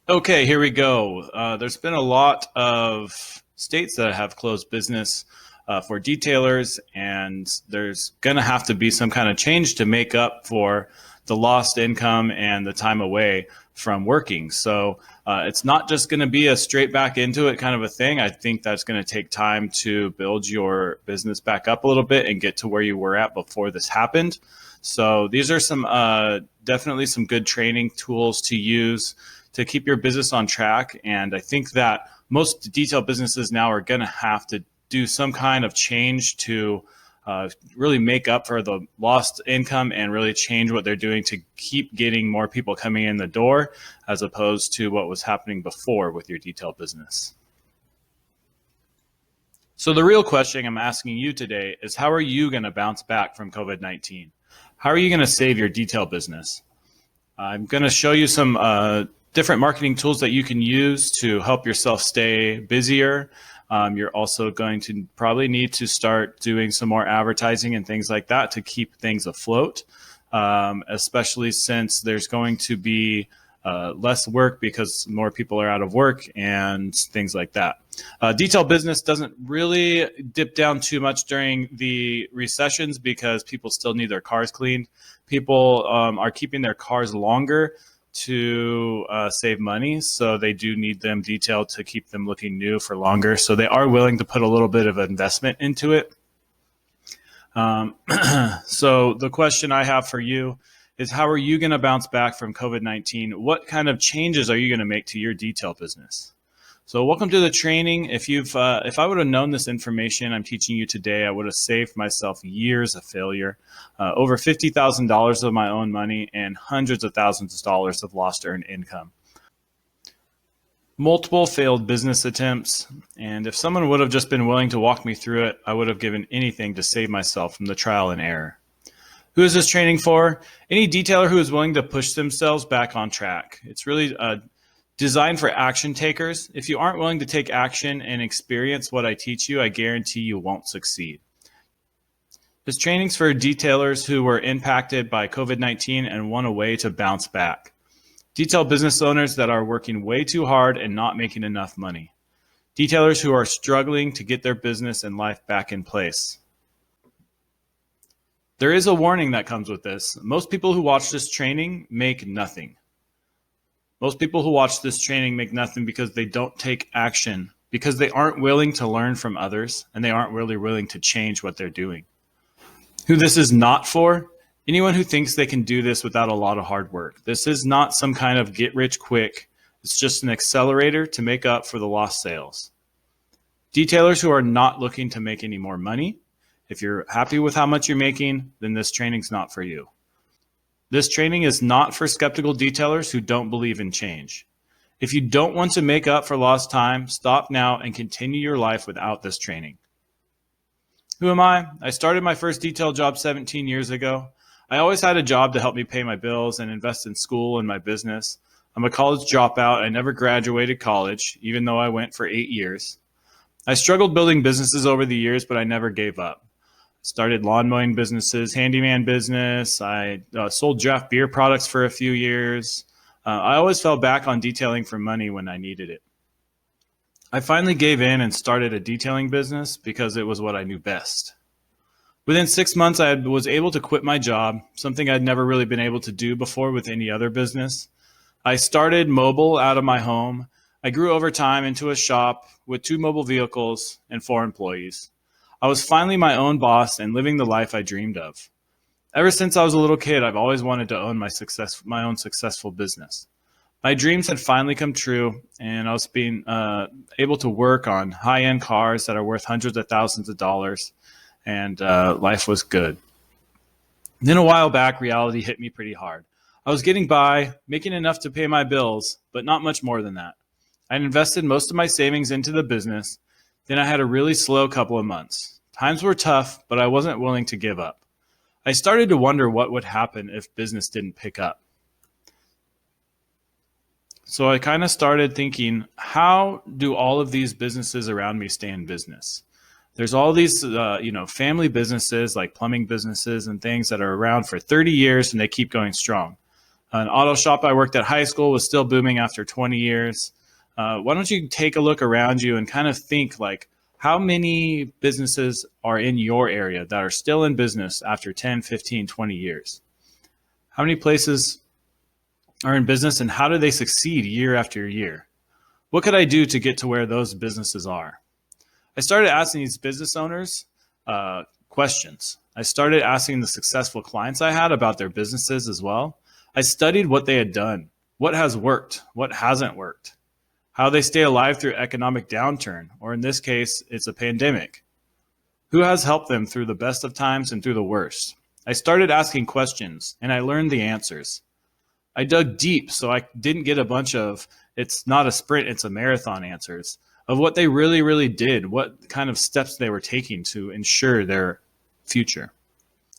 Okay, here we go. There's been a lot of states that have closed business for detailers, and there's going to have to be some kind of change to make up for the lost income and the time away from working. So it's not just going to be a straight back into it kind of a thing. I think that's going to take time to build your business back up a little bit and get to where you were at before this happened. So these are some definitely some good training tools to use to keep your business on track. And I think that most detail businesses now are going to have to do some kind of change to really make up for the lost income and really change what they're doing to keep getting more people coming in the door as opposed to what was happening before with your detail business. So the real question I'm asking you today is, how are you going to bounce back from COVID-19? How are you going to save your detail business? I'm going to show you some different marketing tools that you can use to help yourself stay busier. You're also going to probably need to start doing some more advertising and things like that to keep things afloat, especially since there's going to be less work because more people are out of work and things like that. Detail business doesn't really dip down too much during the recessions because people still need their cars cleaned. People are keeping their cars longer to save money, so they do need them detailed to keep them looking new for longer. So they are willing to put a little bit of investment into it. So the question I have for you is, how are you going to bounce back from COVID-19? What kind of changes are you going to make to your detail business? So welcome to the training. If I would have known this information I'm teaching you today, I would have saved myself years of failure, over $50,000 of my own money, and hundreds of thousands of dollars of lost earned income. Multiple failed business attempts, and if someone would have just been willing to walk me through it, I would have given anything to save myself from the trial and error. Who is this training for? Any detailer who is willing to push themselves back on track. It's really designed for action takers. If you aren't willing to take action and experience what I teach you, I guarantee you won't succeed. This training's for detailers who were impacted by COVID-19 and want a way to bounce back. Detail business owners that are working way too hard and not making enough money. Detailers who are struggling to get their business and life back in place. There is a warning that comes with this. Most people who watch this training make nothing. Most people who watch this training make nothing because they don't take action, because they aren't willing to learn from others, and they aren't really willing to change what they're doing. Who this is not for? Anyone who thinks they can do this without a lot of hard work. This is not some kind of get rich quick. It's just an accelerator to make up for the lost sales. Detailers who are not looking to make any more money. If you're happy with how much you're making, then this training's not for you. This training is not for skeptical detailers who don't believe in change. If you don't want to make up for lost time, stop now and continue your life without this training. Who am I? I started my first detail job 17 years ago. I always had a job to help me pay my bills and invest in school and my business. I'm a college dropout. I never graduated college, even though I went for 8 years. I struggled building businesses over the years, but I never gave up. Started lawn mowing businesses, handyman business. I sold draft beer products for a few years. I always fell back on detailing for money when I needed it. I finally gave in and started a detailing business because it was what I knew best. Within 6 months, I was able to quit my job, something I'd never really been able to do before with any other business. I started mobile out of my home. I grew over time into a shop with 2 mobile vehicles and 4 employees. I was finally my own boss and living the life I dreamed of. Ever since I was a little kid, I've always wanted to own my own successful business. My dreams had finally come true, and I was being able to work on high-end cars that are worth hundreds of thousands of dollars, and life was good. Then a while back, reality hit me pretty hard. I was getting by, making enough to pay my bills, but not much more than that. I had invested most of my savings into the business. Then I had a really slow couple of months. Times were tough, but I wasn't willing to give up. I started to wonder what would happen if business didn't pick up. So I kind of started thinking, how do all of these businesses around me stay in business? There's all these, family businesses like plumbing businesses and things that are around for 30 years and they keep going strong. An auto shop I worked at high school was still booming after 20 years. Why don't you take a look around you and kind of think like, how many businesses are in your area that are still in business after 10, 15, 20 years? How many places are in business and how do they succeed year after year? What could I do to get to where those businesses are? I started asking these business owners questions. I started asking the successful clients I had about their businesses as well. I studied what they had done, what has worked, what hasn't worked, how they stay alive through economic downturn, or in this case, it's a pandemic. Who has helped them through the best of times and through the worst? I started asking questions and I learned the answers. I dug deep so I didn't get a bunch of, it's not a sprint, it's a marathon answers of what they really, really did, what kind of steps they were taking to ensure their future.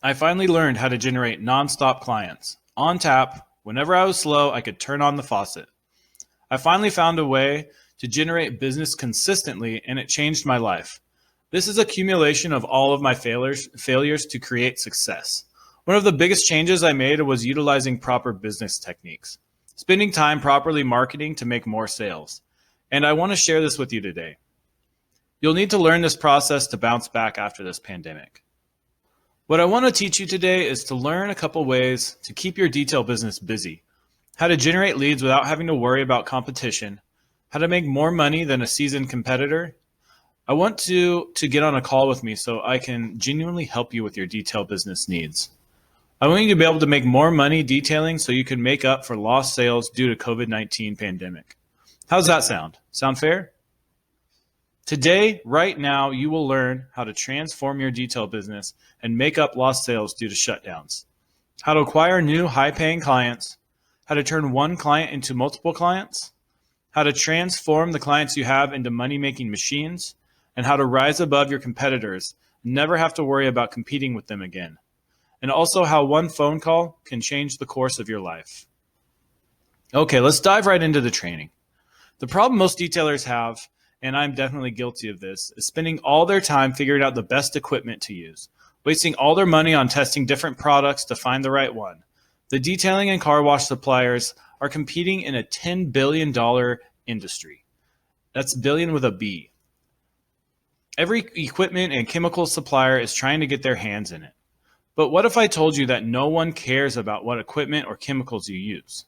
I finally learned how to generate nonstop clients. On tap, whenever I was slow, I could turn on the faucet. I finally found a way to generate business consistently, and it changed my life. This is accumulation of all of my failures to create success. One of the biggest changes I made was utilizing proper business techniques, spending time properly marketing to make more sales. And I want to share this with you today. You'll need to learn this process to bounce back after this pandemic. What I want to teach you today is to learn a couple ways to keep your detail business busy, how to generate leads without having to worry about competition, how to make more money than a seasoned competitor. I want to get on a call with me so I can genuinely help you with your detail business needs. I want you to be able to make more money detailing so you can make up for lost sales due to COVID-19 pandemic. How's that sound? Sound fair? Today, right now, you will learn how to transform your detail business and make up lost sales due to shutdowns, how to acquire new high-paying clients, how to turn one client into multiple clients, how to transform the clients you have into money-making machines, and how to rise above your competitors and never have to worry about competing with them again. And also how one phone call can change the course of your life. Okay, let's dive right into the training. The problem most detailers have, and I'm definitely guilty of this, is spending all their time figuring out the best equipment to use, wasting all their money on testing different products to find the right one. The detailing and car wash suppliers are competing in a $10 billion industry. That's billion with a B. Every equipment and chemical supplier is trying to get their hands in it. But what if I told you that no one cares about what equipment or chemicals you use?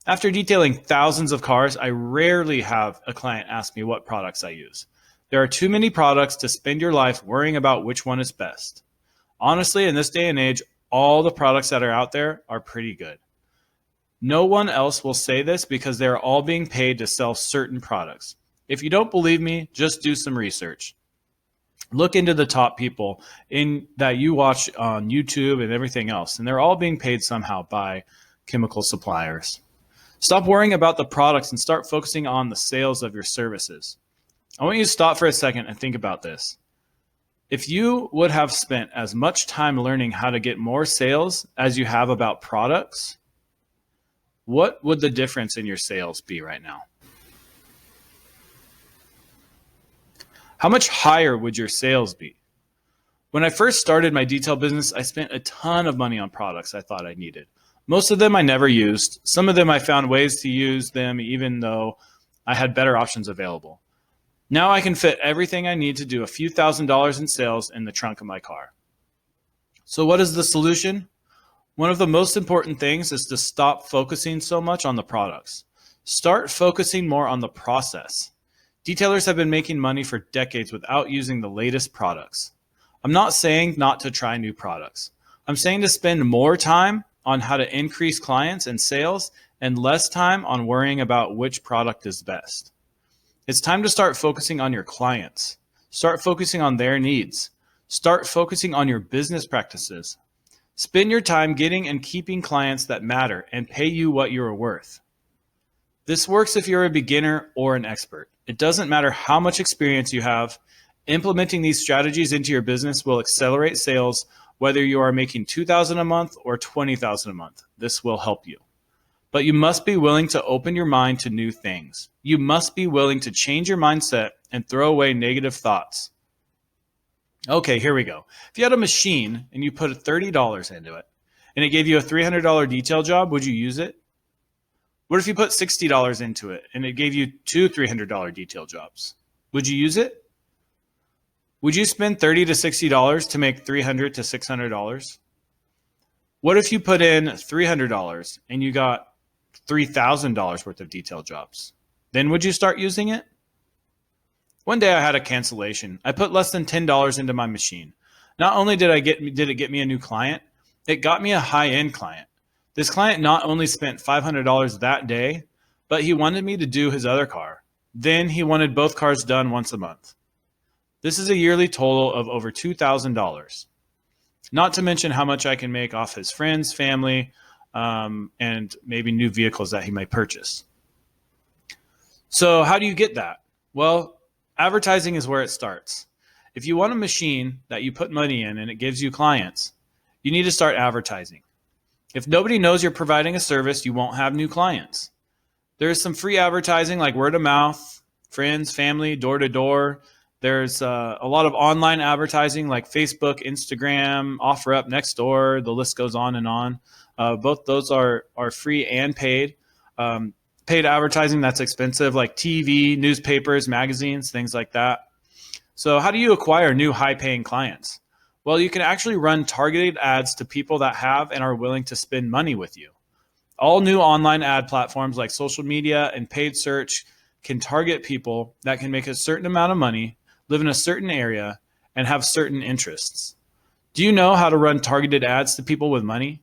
After detailing thousands of cars, I rarely have a client ask me what products I use. There are too many products to spend your life worrying about which one is best. Honestly, in this day and age, all the products that are out there are pretty good. No one else will say this because they're all being paid to sell certain products. If you don't believe me, just do some research. Look into the top people that you watch on YouTube and everything else, and they're all being paid somehow by chemical suppliers. Stop worrying about the products and start focusing on the sales of your services. I want you to stop for a second and think about this. If you would have spent as much time learning how to get more sales as you have about products, what would the difference in your sales be right now? How much higher would your sales be? When I first started my detail business, I spent a ton of money on products I thought I needed. Most of them I never used. Some of them I found ways to use them even though I had better options available. Now I can fit everything I need to do a few $1,000s in sales in the trunk of my car. So what is the solution? One of the most important things is to stop focusing so much on the products. Start focusing more on the process. Detailers have been making money for decades without using the latest products. I'm not saying not to try new products. I'm saying to spend more time on how to increase clients and sales and less time on worrying about which product is best. It's time to start focusing on your clients. Start focusing on their needs. Start focusing on your business practices. Spend your time getting and keeping clients that matter and pay you what you're worth. This works if you're a beginner or an expert. It doesn't matter how much experience you have. Implementing these strategies into your business will accelerate sales whether you are making $2,000 a month or $20,000 a month. This will help you. But you must be willing to open your mind to new things. You must be willing to change your mindset and throw away negative thoughts. Okay, here we go. If you had a machine and you put $30 into it, and it gave you a $300 detail job, would you use it? What if you put $60 into it and it gave you two $300 detail jobs? Would you use it? Would you spend $30 to $60 to make $300 to $600? What if you put in $300 and you got $3,000 worth of detail jobs? Then would you start using it? One day I had a cancellation. I put less than $10 into my machine. Not only did it get me a new client, it got me a high-end client. This client not only spent $500 that day, but he wanted me to do his other car. Then he wanted both cars done once a month. This is a yearly total of over $2,000. Not to mention how much I can make off his friends, family, and maybe new vehicles that he might purchase. So how do you get that? Well, advertising is where it starts. If you want a machine that you put money in and it gives you clients, you need to start advertising. If nobody knows you're providing a service, you won't have new clients. There's some free advertising like word of mouth, friends, family, door to door. There's a lot of online advertising like Facebook, Instagram, OfferUp, Nextdoor. The list goes on and on. Both those are free and paid. Paid advertising that's expensive like TV, newspapers, magazines, things like that. So how do you acquire new high-paying clients? Well, you can actually run targeted ads to people that have and are willing to spend money with you. All new online ad platforms like social media and paid search can target people that can make a certain amount of money, live in a certain area, and have certain interests. Do you know how to run targeted ads to people with money?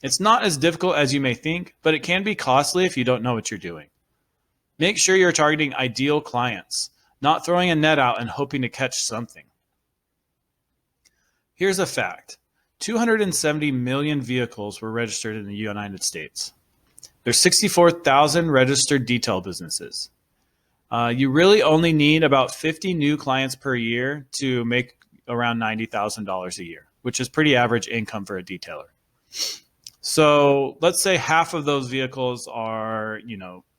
It's not as difficult as you may think, but it can be costly if you don't know what you're doing. Make sure you're targeting ideal clients, not throwing a net out and hoping to catch something. Here's a fact. 270 million vehicles were registered in the United States. There's 64,000 registered detail businesses. You really only need about 50 new clients per year to make around $90,000 a year, which is pretty average income for a detailer. So let's say half of those vehicles are,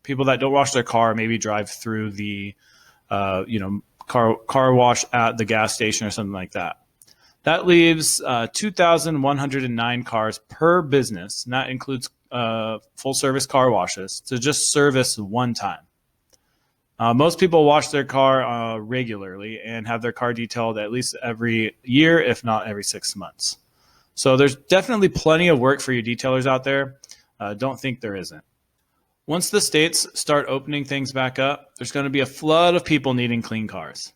people that don't wash their car, maybe drive through the, car wash at the gas station or something like that. That leaves 2,109 cars per business, and that includes full service car washes, to just service one time. Most people wash their car regularly and have their car detailed at least every year, if not every 6 months. So there's definitely plenty of work for you detailers out there. Don't think there isn't. Once the states start opening things back up, there's going to be a flood of people needing clean cars.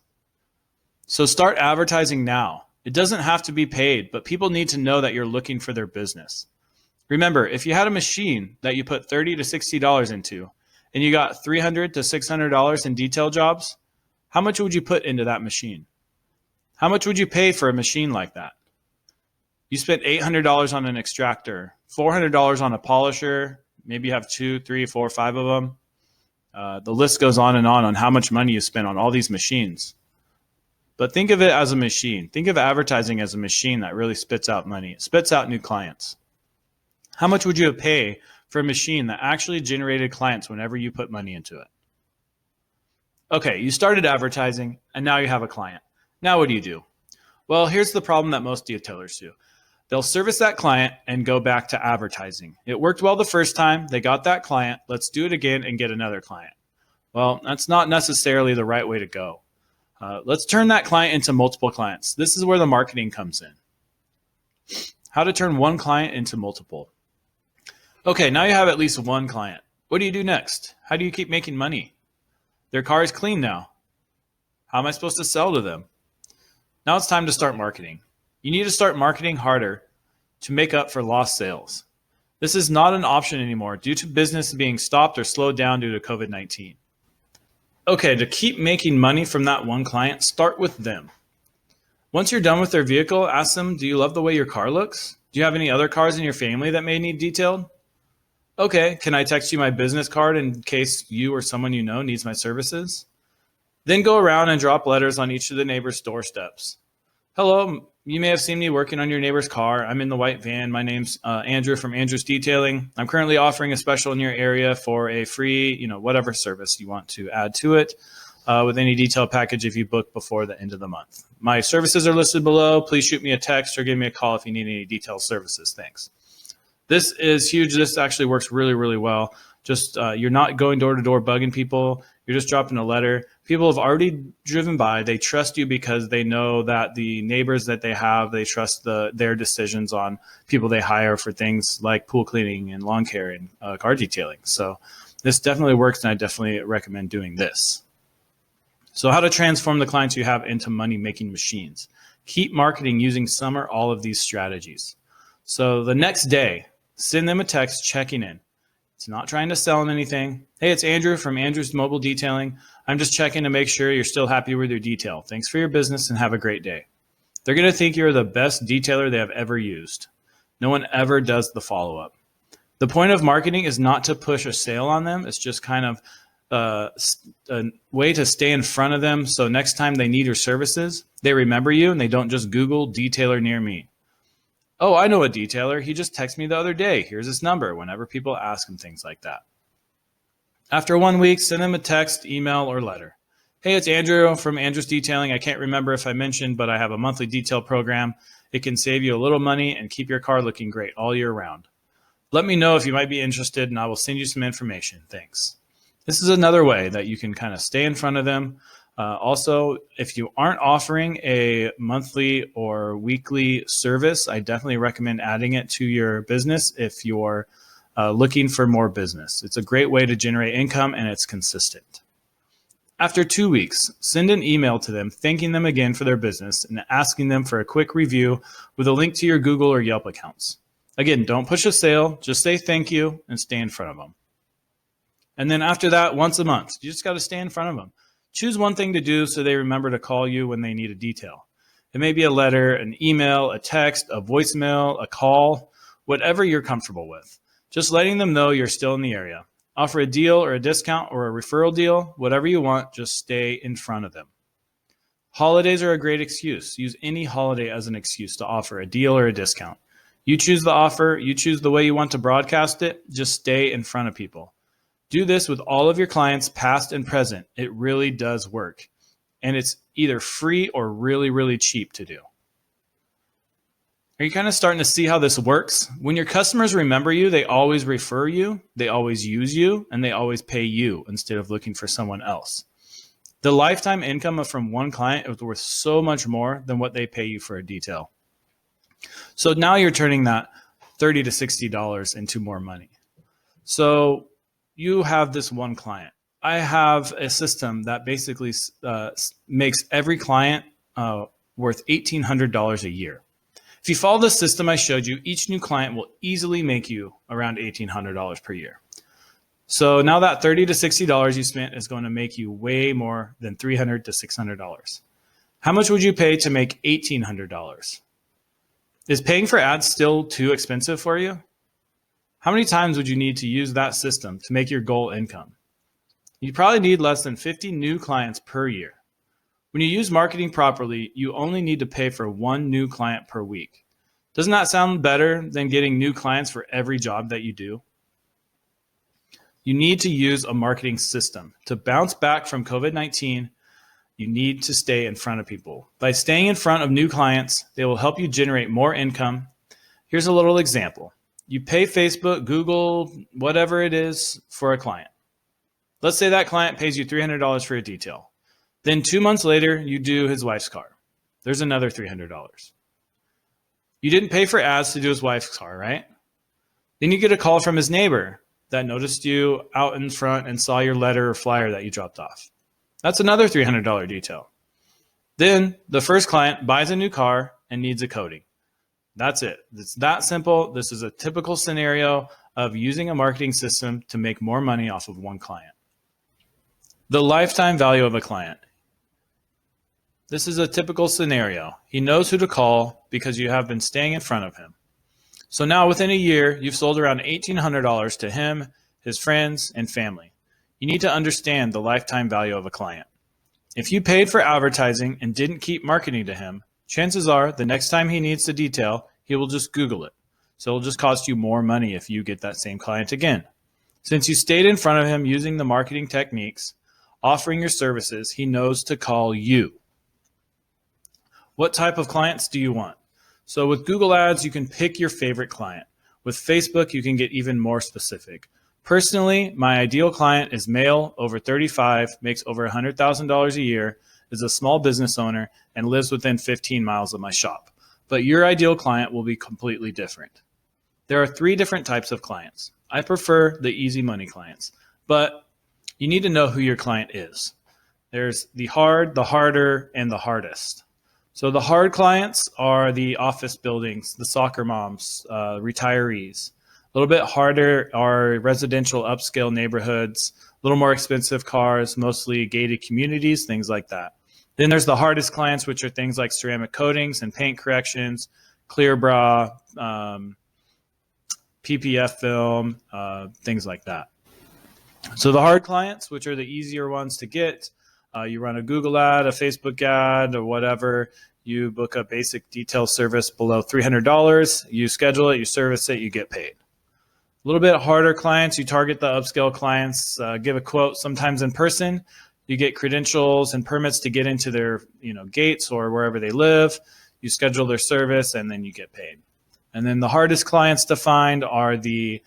So start advertising now. It doesn't have to be paid, but people need to know that you're looking for their business. Remember, if you had a machine that you put $30 to $60 into and you got $300 to $600 in detail jobs, how much would you put into that machine? How much would you pay for a machine like that? You spent $800 on an extractor, $400 on a polisher, maybe you have 2, 3, 4, 5 of them. The list goes on how much money you spent on all these machines. But think of it as a machine. Think of advertising as a machine that really spits out money. It spits out new clients. How much would you pay for a machine that actually generated clients whenever you put money into it? Okay, you started advertising and now you have a client. Now what do you do? Well, here's the problem that most detailers do. They'll service that client and go back to advertising. It worked well the first time. They got that client. Let's do it again and get another client. Well, that's not necessarily the right way to go. Let's turn that client into multiple clients. This is where the marketing comes in. How to turn one client into multiple. Okay, now you have at least one client. What do you do next? How do you keep making money? Their car is clean now. How am I supposed to sell to them? Now it's time to start marketing. You need to start marketing harder to make up for lost sales. This is not an option anymore due to business being stopped or slowed down due to COVID-19. Okay, to keep making money from that one client, start with them. Once you're done with their vehicle, ask them, do you love the way your car looks? Do you have any other cars in your family that may need detailed? Okay, can I text you my business card in case you or someone you know needs my services? Then go around and drop letters on each of the neighbors' doorsteps. Hello, you may have seen me working on your neighbor's car. I'm in the white van. My name's Andrew from Andrew's Detailing. I'm currently offering a special in your area for a free, whatever service you want to add to it with any detail package if you book before the end of the month. My services are listed below. Please shoot me a text or give me a call if you need any detailed services. Thanks. This is huge. This actually works really, really well. Just you're not going door to door bugging people. You're just dropping a letter. People have already driven by. They trust you because they know that the neighbors that they have, they trust their decisions on people they hire for things like pool cleaning and lawn care and car detailing. So this definitely works, and I definitely recommend doing this. So how to transform the clients you have into money-making machines. Keep marketing using some or all of these strategies. So the next day, send them a text checking in. It's not trying to sell them anything. Hey, it's Andrew from Andrew's Mobile Detailing. I'm just checking to make sure you're still happy with your detail. Thanks for your business and have a great day. They're going to think you're the best detailer they have ever used. No one ever does the follow-up. The point of marketing is not to push a sale on them. It's just kind of a way to stay in front of them. So next time they need your services, they remember you and they don't just Google detailer near me. Oh, I know a detailer. He just texted me the other day. Here's his number whenever people ask him things like that. After 1 week, send them a text, email, or letter. Hey, it's Andrew from Andrew's Detailing. I can't remember if I mentioned, but I have a monthly detail program. It can save you a little money and keep your car looking great all year round. Let me know if you might be interested, and I will send you some information. Thanks. This is another way that you can kind of stay in front of them. Also, if you aren't offering a monthly or weekly service, I definitely recommend adding it to your business if you're looking for more business. It's a great way to generate income, and it's consistent. After 2 weeks, send an email to them thanking them again for their business and asking them for a quick review with a link to your Google or Yelp accounts. Again, don't push a sale, just say thank you and stay in front of them. And then after that, once a month, you just got to stay in front of them. Choose one thing to do so they remember to call you when they need a detail. It may be a letter, an email, a text, a voicemail, a call, whatever you're comfortable with. Just letting them know you're still in the area. Offer a deal or a discount or a referral deal, whatever you want, just stay in front of them. Holidays are a great excuse. Use any holiday as an excuse to offer a deal or a discount. You choose the offer, you choose the way you want to broadcast it, just stay in front of people. Do this with all of your clients, past and present. It really does work. And it's either free or really, really cheap to do. Are you kind of starting to see how this works? When your customers remember you, they always refer you, they always use you, and they always pay you instead of looking for someone else. The lifetime income from one client is worth so much more than what they pay you for a detail. So now you're turning that $30 to $60 into more money. So you have this one client. I have a system that basically makes every client worth $1,800 a year. If you follow the system I showed you, each new client will easily make you around $1,800 per year. So now that $30 to $60 you spent is going to make you way more than $300 to $600. How much would you pay to make $1,800? Is paying for ads still too expensive for you? How many times would you need to use that system to make your goal income? You probably need less than 50 new clients per year. When you use marketing properly, you only need to pay for one new client per week. Doesn't that sound better than getting new clients for every job that you do? You need to use a marketing system. To bounce back from COVID-19, you need to stay in front of people. By staying in front of new clients, they will help you generate more income. Here's a little example. You pay Facebook, Google, whatever it is for a client. Let's say that client pays you $300 for a detail. Then 2 months later, you do his wife's car. There's another $300. You didn't pay for ads to do his wife's car, right? Then you get a call from his neighbor that noticed you out in front and saw your letter or flyer that you dropped off. That's another $300 detail. Then the first client buys a new car and needs a coating. That's it. It's that simple. This is a typical scenario of using a marketing system to make more money off of one client. The lifetime value of a client. This is a typical scenario. He knows who to call because you have been staying in front of him. So now within a year, you've sold around $1,800 to him, his friends, and family. You need to understand the lifetime value of a client. If you paid for advertising and didn't keep marketing to him, chances are the next time he needs to detail, he will just Google it. So it'll just cost you more money if you get that same client again. Since you stayed in front of him using the marketing techniques, offering your services, he knows to call you. What type of clients do you want? So with Google Ads, you can pick your favorite client. With Facebook, you can get even more specific. Personally, my ideal client is male, over 35, makes over $100,000 a year, is a small business owner, and lives within 15 miles of my shop. But your ideal client will be completely different. There are 3 different types of clients. I prefer the easy money clients, but you need to know who your client is. There's the hard, the harder, and the hardest. So the hard clients are the office buildings, the soccer moms, retirees. A little bit harder are residential upscale neighborhoods, a little more expensive cars, mostly gated communities, things like that. Then there's the hardest clients, which are things like ceramic coatings and paint corrections, clear bra, PPF film, things like that. So the hard clients, which are the easier ones to get, you run a Google ad, a Facebook ad, or whatever. You book a basic detail service below $300. You schedule it, you service it, you get paid. A little bit harder clients, you target the upscale clients, give a quote sometimes in person. You get credentials and permits to get into their gates or wherever they live. You schedule their service, and then you get paid. And then the hardest clients to find are the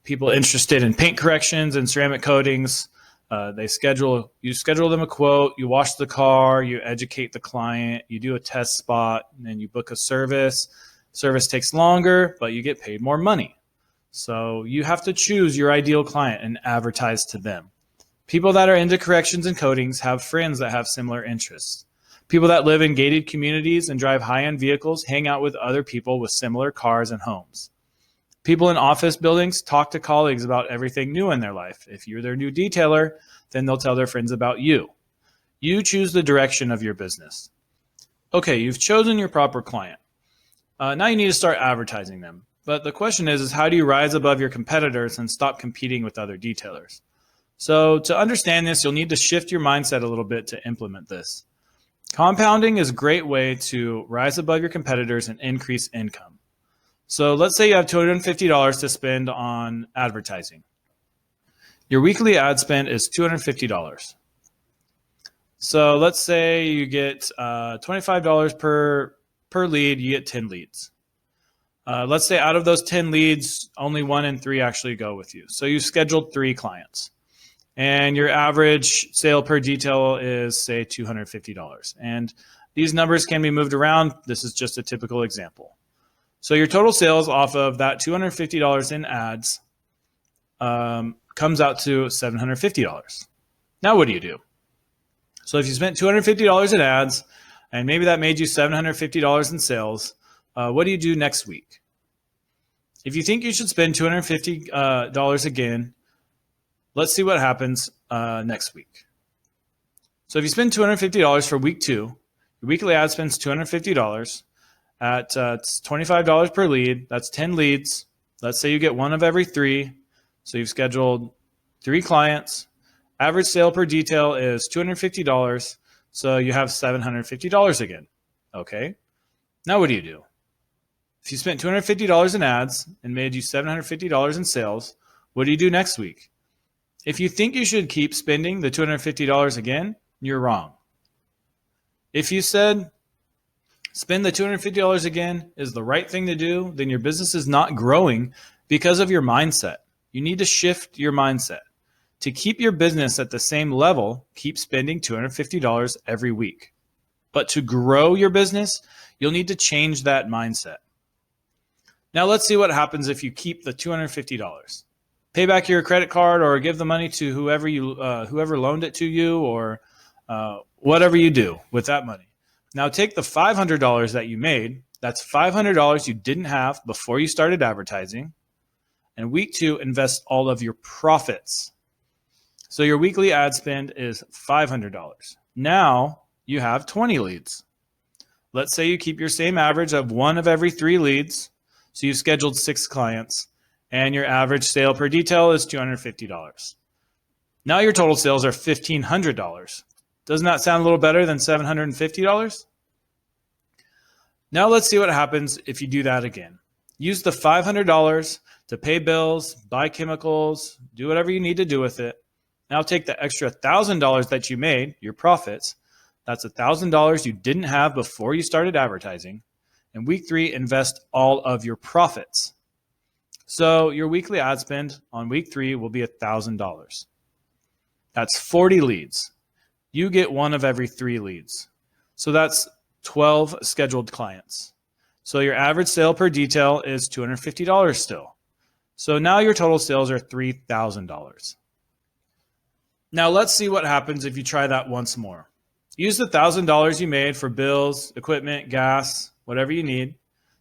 people interested in paint corrections and ceramic coatings. You schedule them a quote, you wash the car, you educate the client, you do a test spot, and then you book a service. Service takes longer, but you get paid more money. So you have to choose your ideal client and advertise to them. People that are into corrections and coatings have friends that have similar interests. People that live in gated communities and drive high-end vehicles hang out with other people with similar cars and homes. People in office buildings talk to colleagues about everything new in their life. If you're their new detailer, then they'll tell their friends about you. You choose the direction of your business. Okay, you've chosen your proper client. Now you need to start advertising them. But the question is how do you rise above your competitors and stop competing with other detailers? So to understand this, you'll need to shift your mindset a little bit to implement this. Compounding is a great way to rise above your competitors and increase income. So let's say you have $250 to spend on advertising. Your weekly ad spend is $250. So let's say you get $25 per lead, you get 10 leads. Let's say out of those 10 leads, only 1 in 3 actually go with you. So you scheduled 3 clients. And your average sale per detail is, say, $250. And these numbers can be moved around. This is just a typical example. So your total sales off of that $250 in ads comes out to $750. Now what do you do? So if you spent $250 in ads, and maybe that made you $750 in sales, what do you do next week? If you think you should spend $250 again, let's see what happens next week. So if you spend $250 for week 2, your weekly ad spends $250 at $25 per lead. That's 10 leads. Let's say you get 1 of every 3. So you've scheduled 3 clients. Average sale per detail is $250. So you have $750 again. Okay. Now what do you do? If you spent $250 in ads and made you $750 in sales, what do you do next week? If you think you should keep spending the $250 again, you're wrong. If you said spend the $250 again is the right thing to do, then your business is not growing because of your mindset. You need to shift your mindset. To keep your business at the same level, keep spending $250 every week. But to grow your business, you'll need to change that mindset. Now let's see what happens if you keep the $250. Pay back your credit card or give the money to whoever loaned it to you, or whatever you do with that money. Now take the $500 that you made. That's $500 you didn't have before you started advertising. And week 2, invest all of your profits. So your weekly ad spend is $500. Now you have 20 leads. Let's say you keep your same average of 1 of every 3 leads. So you've scheduled 6 clients. And your average sale per detail is $250. Now your total sales are $1,500. Doesn't that sound a little better than $750? Now let's see what happens if you do that again. Use the $500 to pay bills, buy chemicals, do whatever you need to do with it. Now take the extra $1,000 that you made, your profits. That's $1,000 you didn't have before you started advertising. And week 3, invest all of your profits. So your weekly ad spend on week 3 will be $1,000. That's 40 leads. You get one of every 3 leads. So that's 12 scheduled clients. So your average sale per detail is $250 still. So now your total sales are $3,000. Now let's see what happens if you try that once more. Use the $1,000 you made for bills, equipment, gas, whatever you need.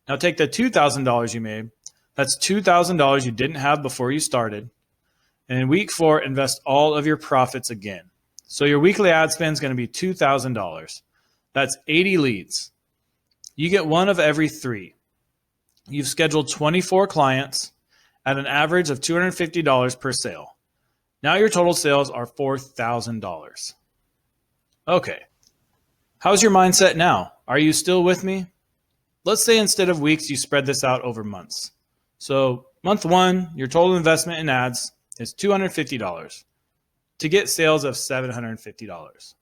Now take the $2,000 you made. That's $2,000 you didn't have before you started. And in week 4, invest all of your profits again. So your weekly ad spend is going to be $2,000. That's 80 leads. You get one of every 3. You've scheduled 24 clients at an average of $250 per sale. Now your total sales are $4,000. Okay. How's your mindset now? Are you still with me? Let's say instead of weeks, you spread this out over months. So month 1, your total investment in ads is $250 to get sales of $750.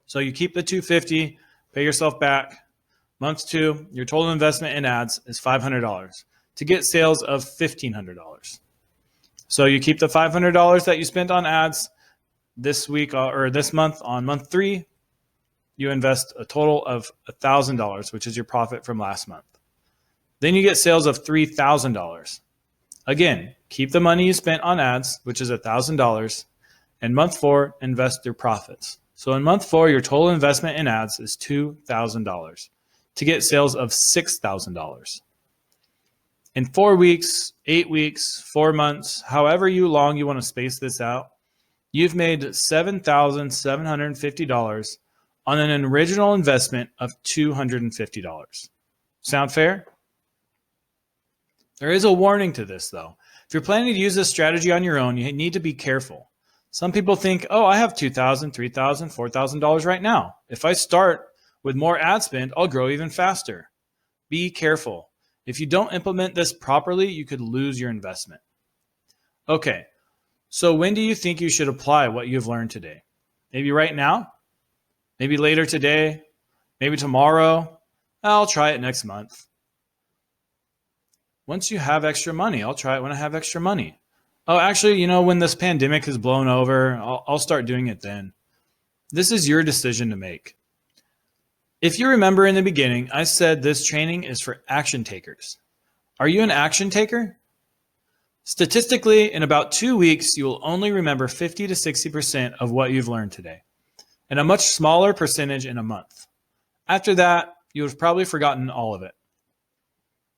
So you keep the $250, pay yourself back. Month 2, your total investment in ads is $500 to get sales of $1,500. So you keep the $500 that you spent on ads this week or this month. On month 3, you invest a total of $1,000, which is your profit from last month. Then you get sales of $3,000. Again, keep the money you spent on ads, which is $1,000, and month 4, invest your profits. So in month 4, your total investment in ads is $2,000 to get sales of $6,000. In 4 weeks, 8 weeks, 4 months, however long you want to space this out, you've made $7,750 on an original investment of $250. Sound fair? There is a warning to this, though. If you're planning to use this strategy on your own, you need to be careful. Some people think, oh, I have $2,000, $3,000, $4,000 right now. If I start with more ad spend, I'll grow even faster. Be careful. If you don't implement this properly, you could lose your investment. Okay, so when do you think you should apply what you've learned today? Maybe right now? Maybe later today? Maybe tomorrow? I'll try it next month. Once you have extra money, I'll try it when I have extra money. Oh, actually, when this pandemic is blown over, I'll start doing it then. This is your decision to make. If you remember in the beginning, I said this training is for action takers. Are you an action taker? Statistically, in about 2 weeks, you will only remember 50 to 60% of what you've learned today, and a much smaller percentage in a month. After that, you have probably forgotten all of it.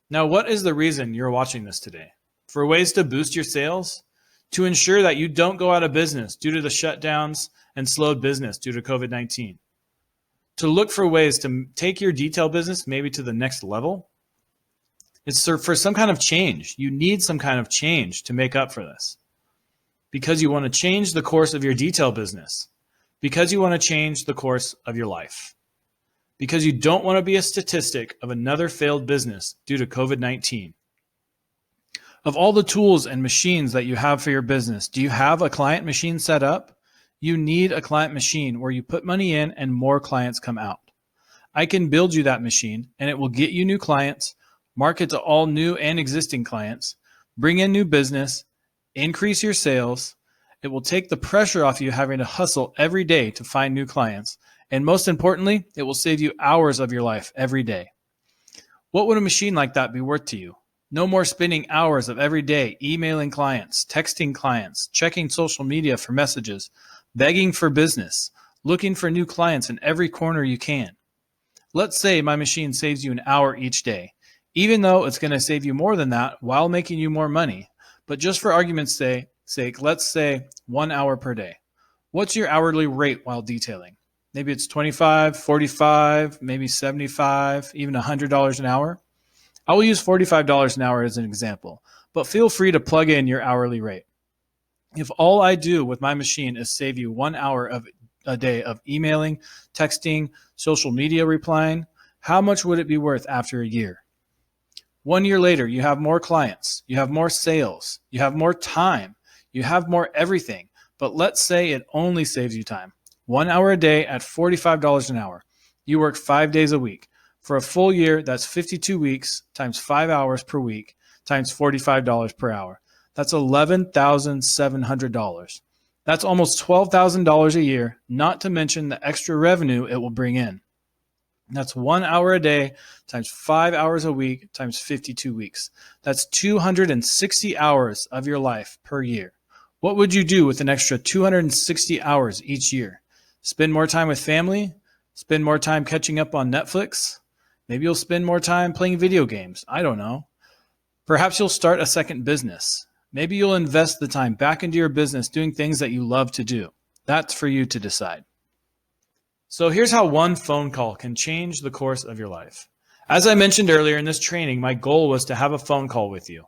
Now, what is the reason you're watching this today? For ways to boost your sales? To ensure that you don't go out of business due to the shutdowns and slowed business due to COVID-19? To look for ways to take your detail business maybe to the next level? It's for some kind of change. You need some kind of change to make up for this. Because you want to change the course of your detail business. Because you want to change the course of your life. Because you don't want to be a statistic of another failed business due to COVID-19. Of all the tools and machines that you have for your business, do you have a client machine set up? You need a client machine where you put money in and more clients come out. I can build you that machine and it will get you new clients, market to all new and existing clients, bring in new business, increase your sales. It will take the pressure off you having to hustle every day to find new clients. And most importantly, it will save you hours of your life every day. What would a machine like that be worth to you? No more spending hours of every day emailing clients, texting clients, checking social media for messages, begging for business, looking for new clients in every corner you can. Let's say my machine saves you an hour each day, even though it's going to save you more than that while making you more money. But just for argument's sake, let's say 1 hour per day. What's your hourly rate while detailing? Maybe it's $25, $45, maybe $75, even $100 an hour. I will use $45 an hour as an example, but feel free to plug in your hourly rate. If all I do with my machine is save you 1 hour of a day of emailing, texting, social media replying, how much would it be worth after a year? 1 year later, you have more clients, you have more sales, you have more time, you have more everything. But let's say it only saves you time. 1 hour a day at $45 an hour. You work 5 days a week. For a full year, that's 52 weeks times 5 hours per week times $45 per hour. That's $11,700. That's almost $12,000 a year, not to mention the extra revenue it will bring in. That's 1 hour a day times 5 hours a week times 52 weeks. That's 260 hours of your life per year. What would you do with an extra 260 hours each year? Spend more time with family? Spend more time catching up on Netflix? Maybe you'll spend more time playing video games. I don't know. Perhaps you'll start a second business. Maybe you'll invest the time back into your business doing things that you love to do. That's for you to decide. So here's how one phone call can change the course of your life. As I mentioned earlier in this training, my goal was to have a phone call with you.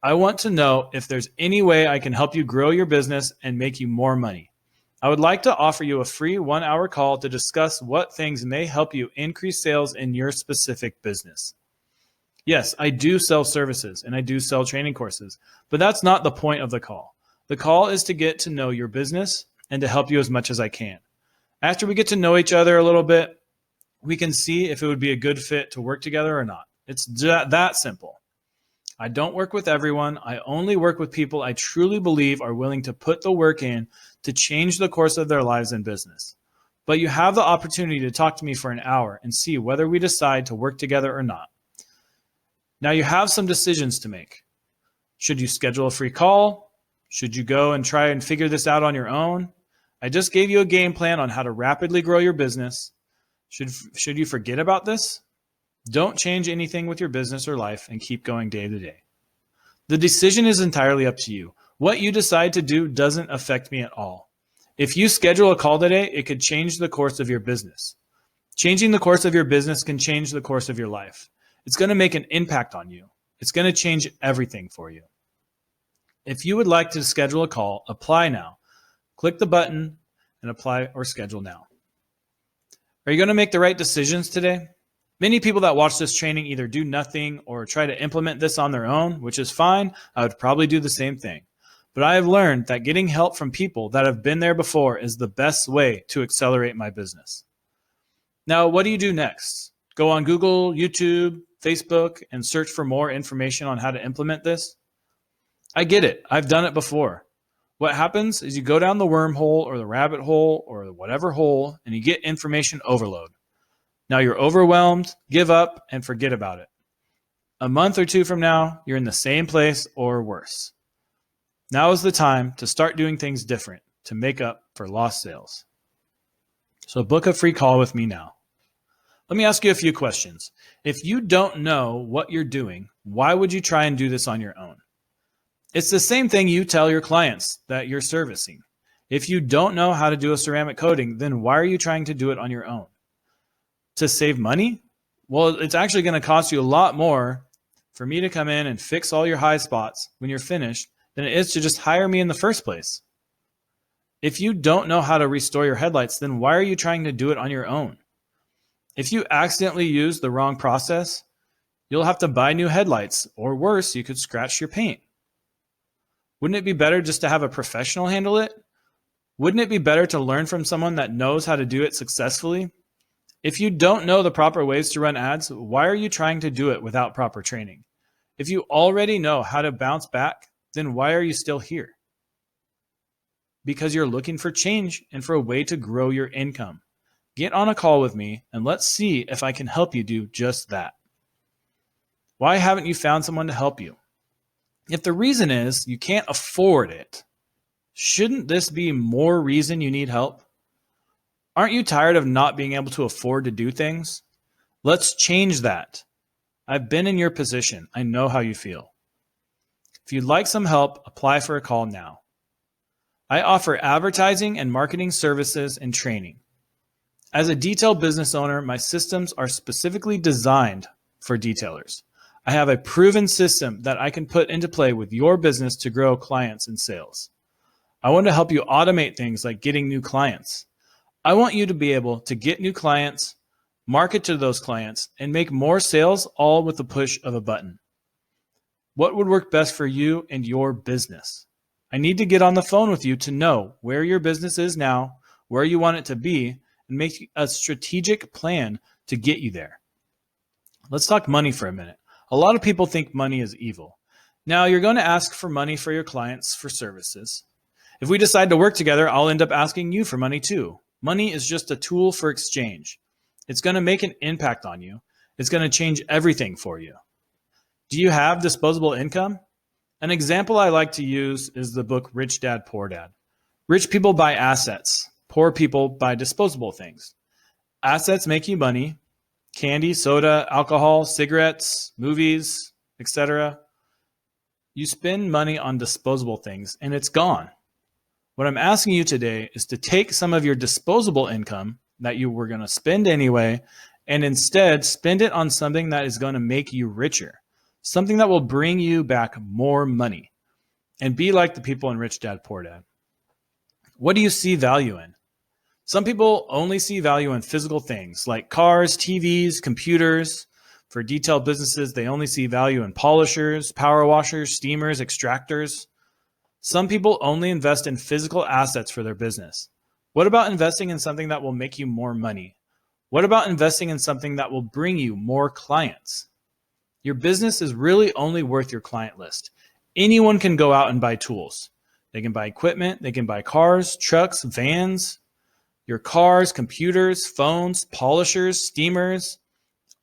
I want to know if there's any way I can help you grow your business and make you more money. I would like to offer you a free 1 hour call to discuss what things may help you increase sales in your specific business. Yes, I do sell services and I do sell training courses, but that's not the point of the call. The call is to get to know your business and to help you as much as I can. After we get to know each other a little bit, we can see if it would be a good fit to work together or not. It's that simple. I don't work with everyone. I only work with people I truly believe are willing to put the work in to change the course of their lives and business. But you have the opportunity to talk to me for an hour and see whether we decide to work together or not. Now you have some decisions to make. Should you schedule a free call? Should you go and try and figure this out on your own? I just gave you a game plan on how to rapidly grow your business. Should you forget about this? Don't change anything with your business or life and keep going day to day. The decision is entirely up to you. What you decide to do doesn't affect me at all. If you schedule a call today, it could change the course of your business. Changing the course of your business can change the course of your life. It's going to make an impact on you. It's going to change everything for you. If you would like to schedule a call, apply now. Click the button and apply or schedule now. Are you going to make the right decisions today? Many people that watch this training either do nothing or try to implement this on their own, which is fine. I would probably do the same thing. But I have learned that getting help from people that have been there before is the best way to accelerate my business. Now, what do you do next? Go on Google, YouTube, Facebook, and search for more information on how to implement this? I get it. I've done it before. What happens is you go down the wormhole or the rabbit hole or the whatever hole and you get information overload. Now you're overwhelmed, give up, and forget about it. A month or two from now, you're in the same place or worse. Now is the time to start doing things different to make up for lost sales. So book a free call with me now. Let me ask you a few questions. If you don't know what you're doing, why would you try and do this on your own? It's the same thing you tell your clients that you're servicing. If you don't know how to do a ceramic coating, then why are you trying to do it on your own? To save money? Well, it's actually going to cost you a lot more for me to come in and fix all your high spots when you're finished than it is to just hire me in the first place. If you don't know how to restore your headlights, then why are you trying to do it on your own? If you accidentally use the wrong process, you'll have to buy new headlights, or worse, you could scratch your paint. Wouldn't it be better just to have a professional handle it? Wouldn't it be better to learn from someone that knows how to do it successfully? If you don't know the proper ways to run ads, why are you trying to do it without proper training? If you already know how to bounce back, then why are you still here? Because you're looking for change and for a way to grow your income. Get on a call with me and let's see if I can help you do just that. Why haven't you found someone to help you? If the reason is you can't afford it, shouldn't this be more reason you need help? Aren't you tired of not being able to afford to do things? Let's change that. I've been in your position. I know how you feel. If you'd like some help, apply for a call now. I offer advertising and marketing services and training. As a detail business owner, my systems are specifically designed for detailers. I have a proven system that I can put into play with your business to grow clients and sales. I want to help you automate things like getting new clients. I want you to be able to get new clients, market to those clients, and make more sales all with the push of a button. What would work best for you and your business? I need to get on the phone with you to know where your business is now, where you want it to be, and make a strategic plan to get you there. Let's talk money for a minute. A lot of people think money is evil. Now, you're going to ask for money for your clients for services. If we decide to work together, I'll end up asking you for money too. Money is just a tool for exchange. It's going to make an impact on you. It's going to change everything for you. Do you have disposable income? An example I like to use is the book Rich Dad, Poor Dad. Rich people buy assets. Poor people buy disposable things. Assets make you money. Candy, soda, alcohol, cigarettes, movies, etc. You spend money on disposable things and it's gone. What I'm asking you today is to take some of your disposable income that you were going to spend anyway and instead spend it on something that is going to make you richer, something that will bring you back more money, and be like the people in Rich Dad, Poor Dad. What do you see value in? Some people only see value in physical things like cars, TVs, computers. For detailed businesses, they only see value in polishers, power washers, steamers, extractors. Some people only invest in physical assets for their business. What about investing in something that will make you more money? What about investing in something that will bring you more clients? Your business is really only worth your client list. Anyone can go out and buy tools. They can buy equipment, they can buy cars, trucks, vans, your cars, computers, phones, polishers, steamers.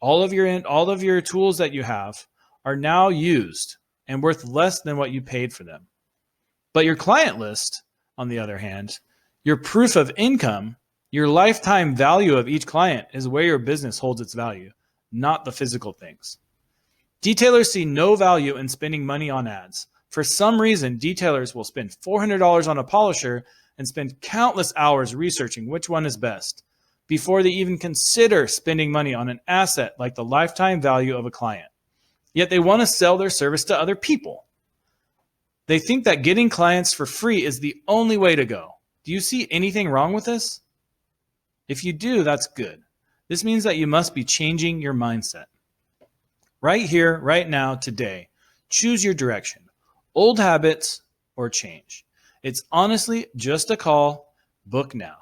All of your tools that you have are now used and worth less than what you paid for them. But your client list, on the other hand, your proof of income, your lifetime value of each client is where your business holds its value, not the physical things. Detailers see no value in spending money on ads. For some reason, detailers will spend $400 on a polisher and spend countless hours researching which one is best before they even consider spending money on an asset like the lifetime value of a client. Yet they want to sell their service to other people. They think that getting clients for free is the only way to go. Do you see anything wrong with this? If you do, that's good. This means that you must be changing your mindset. Right here, right now, today, choose your direction. Old habits or change. It's honestly just a call. Book now.